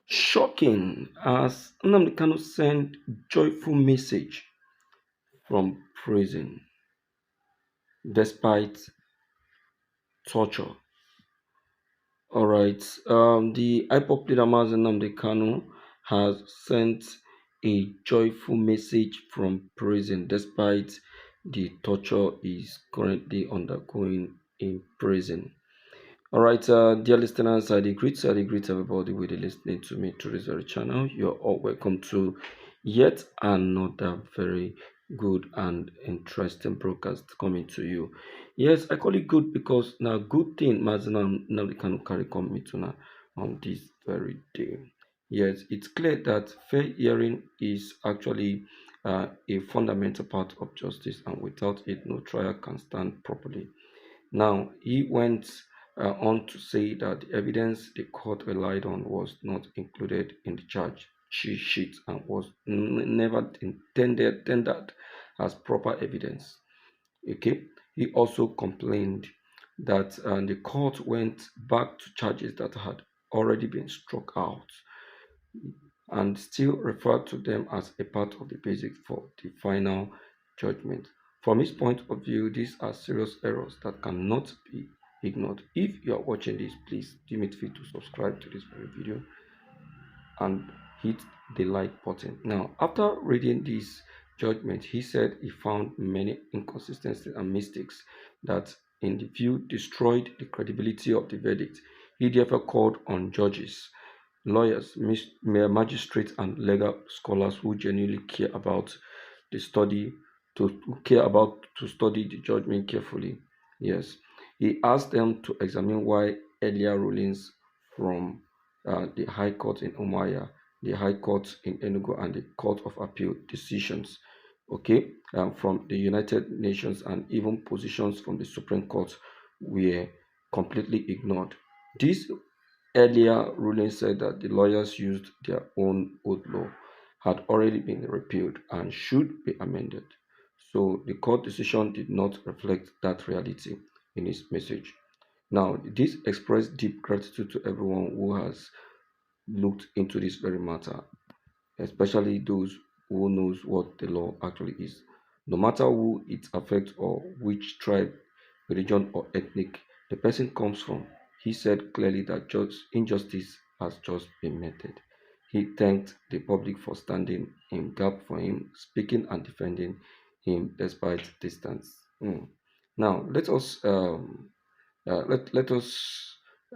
Shocking as Nnamdi Kanu sent joyful message from prison despite torture. All right. The IPOP leader Mazen Nnamdi Kanu has sent a joyful message from prison despite the torture he's currently undergoing in prison. All right, dear listeners, I greet everybody with listening to me through this very channel. You're all welcome to yet another very good and interesting broadcast coming to you. Yes, I call it good because now good thing Mazina now they can carry come me to now on this very day. Yes, it's clear that fair hearing is actually a fundamental part of justice, and without it, no trial can stand properly. Now, he went on to say that the evidence the court relied on was not included in the charge sheet and was never intended tendered as proper evidence. Okay. He also complained that the court went back to charges that had already been struck out and still referred to them as a part of the basics for the final judgment. From his point of view, these are serious errors that cannot be ignored. If you are watching this, please do me free to subscribe to this very video and hit the like button. Now, after reading this judgment, he said he found many inconsistencies and mistakes that, in the view, destroyed the credibility of the verdict. He therefore called on judges, lawyers, magistrates, and legal scholars who genuinely care about the study who care about to study the judgment carefully. Yes, he asked them to examine why earlier rulings from the High Court in Umuahia, the High Court in Enugu, and the Court of Appeal decisions, okay, from the United Nations and even positions from the Supreme Court were completely ignored. This earlier ruling said that the lawyers used their own old law had already been repealed and should be amended. So the court decision did not reflect that reality in its message. Now, this expressed deep gratitude to everyone who has looked into this very matter, especially those who knows what the law actually is. No matter who it affects or which tribe, religion, or ethnic the person comes from, he said clearly that injustice has just been meted. He thanked the public for standing in gap for him, speaking and defending him despite distance. Now, let us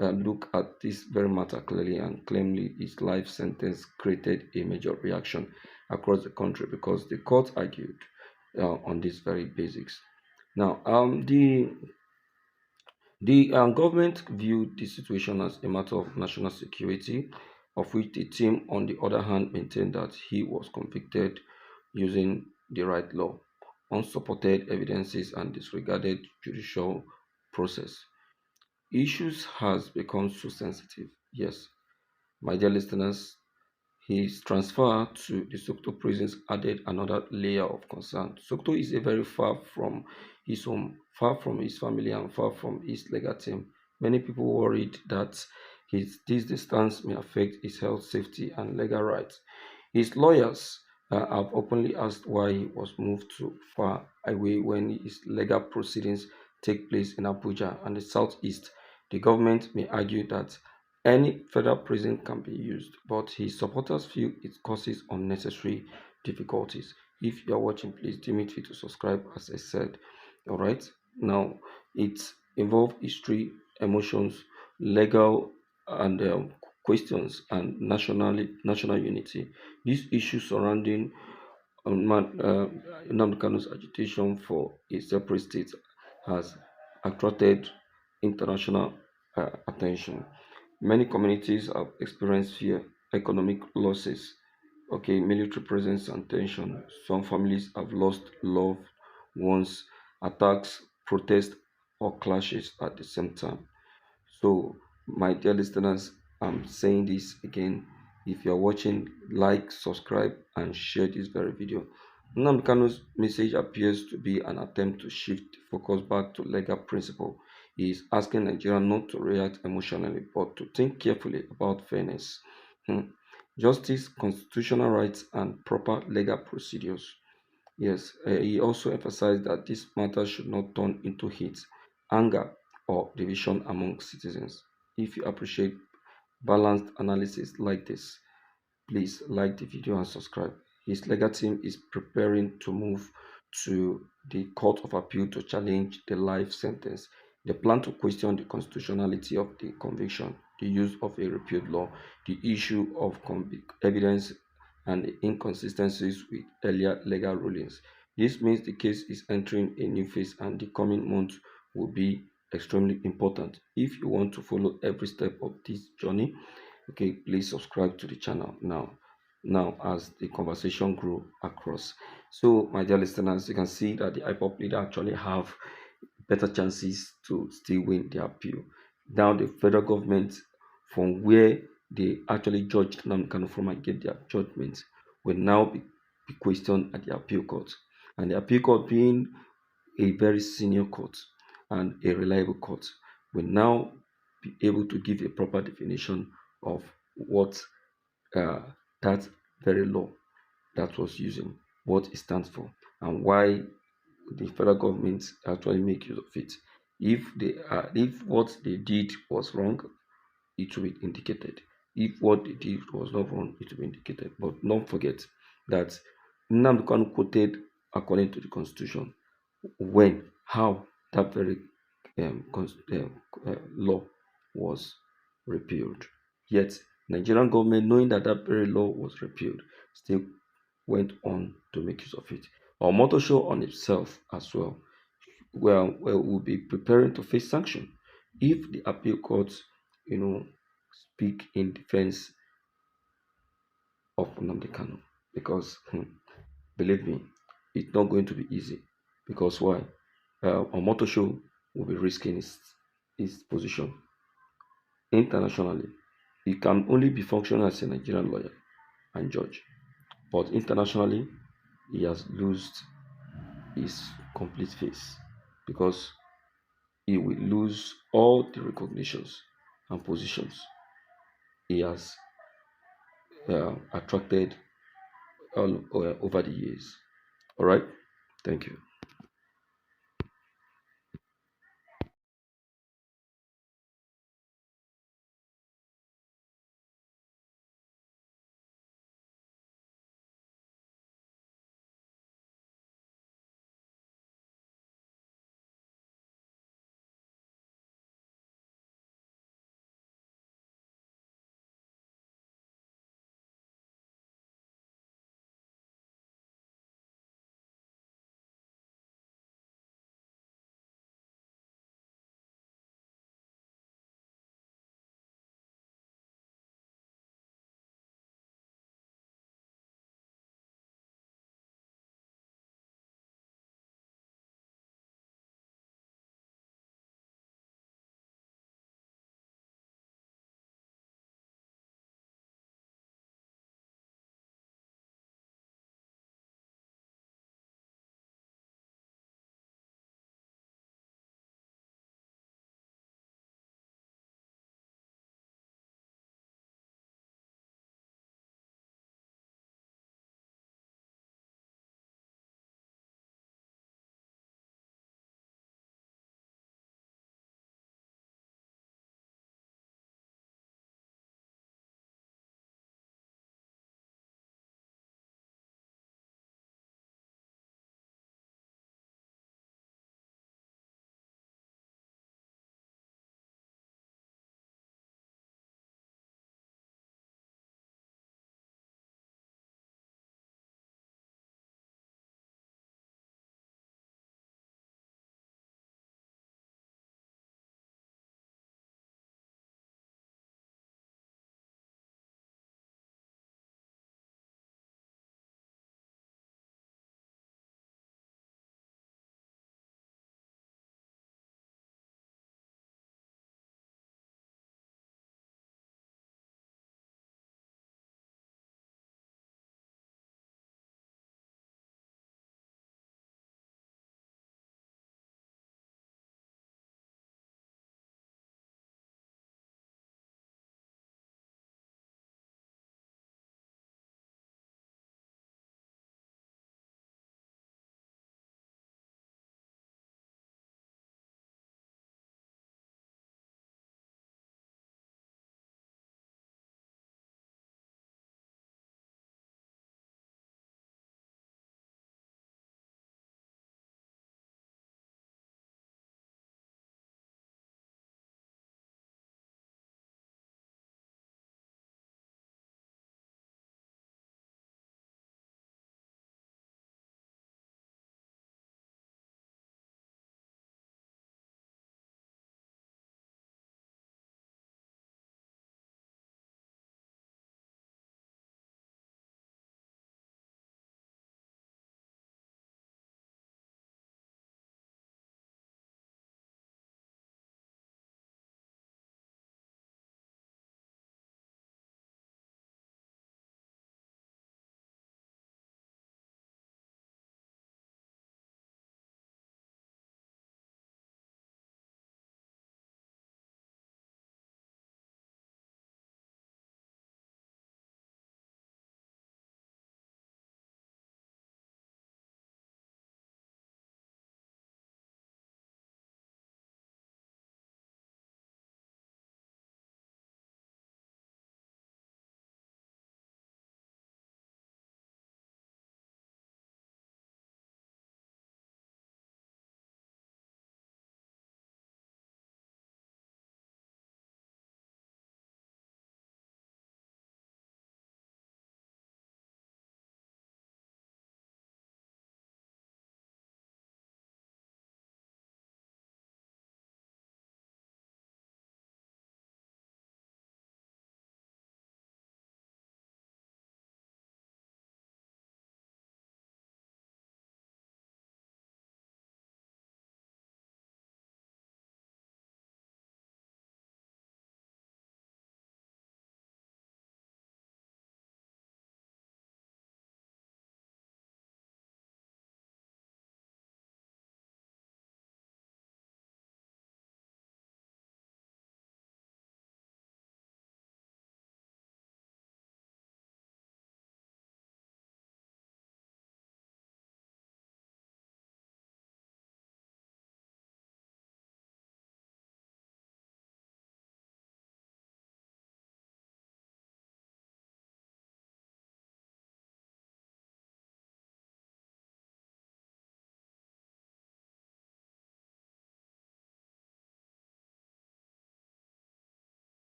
look at this very matter clearly and claimly his life sentence created a major reaction across the country because the court argued on these very basics. Now, the government viewed the situation as a matter of national security, of which the team, on the other hand, maintained that he was convicted using the right law, unsupported evidences, and disregarded judicial process. Issues has become so sensitive. Yes, my dear listeners, his transfer to the Sokoto prisons added another layer of concern. Sokoto is a very far from his home, far from his family, and far from his legal team. Many people worried that this distance may affect his health, safety, and legal rights. His lawyers have openly asked why he was moved too far away when his legal proceedings take place in Abuja and the southeast. The government may argue that any federal prison can be used, but his supporters feel it causes unnecessary difficulties. If you are watching, please do me free to subscribe, as I said. All right. Now, it involves history, emotions, legal, and questions, and national unity. These issues surrounding Nnamdi Kanu's agitation for a separate state has attracted international attention. Many communities have experienced fear, economic losses, okay, military presence and tension. Some families have lost loved ones, attacks, protests, or clashes at the same time. So, my dear listeners, I'm saying this again. If you're watching, like, subscribe, and share this very video. Nnamdi Kanu's message appears to be an attempt to shift the focus back to legal principle. He is asking Nigeria not to react emotionally, but to think carefully about fairness. Hmm. justice, constitutional rights, and proper legal procedures. Yes, he also emphasized that this matter should not turn into hate, anger, or division among citizens. If you appreciate balanced analysis like this, please like the video and subscribe. His legal team is preparing to move to the Court of Appeal to challenge the life sentence. They plan to question the constitutionality of the conviction, the use of a repealed law, the issue of evidence, and the inconsistencies with earlier legal rulings. This means the case is entering a new phase, and the coming months will be extremely important. If you want to follow every step of this journey, okay, please subscribe to the channel now as the conversation grow across. So my dear listeners, you can see that the IPOP leader actually have better chances to still win the appeal. Now the federal government, from where they actually judged Nnamdi Kanu from and get their judgment, will now be questioned at the appeal court. And the appeal court, being a very senior court and a reliable court, will now be able to give a proper definition of what uh, that very law that was using, what it stands for, and why the federal government actually make use of it. If what they did was wrong, it will be indicated. If what they did was not wrong, it will be indicated. But don't forget that Nnamdi Kanu quoted according to the constitution when, how that very law was repealed. Yet, Nigerian government, knowing that that very law was repealed, still went on to make use of it. Our motor show on itself as well, will be preparing to face sanction if the appeal courts, speak in defense of Nnamdi Kanu. Because, believe me, it's not going to be easy. Because why? Our motor show will be risking his position internationally. He can only be functioning as a Nigerian lawyer and judge, but internationally, he has lost his complete face because he will lose all the recognitions and positions he has attracted all over the years. All right, thank you.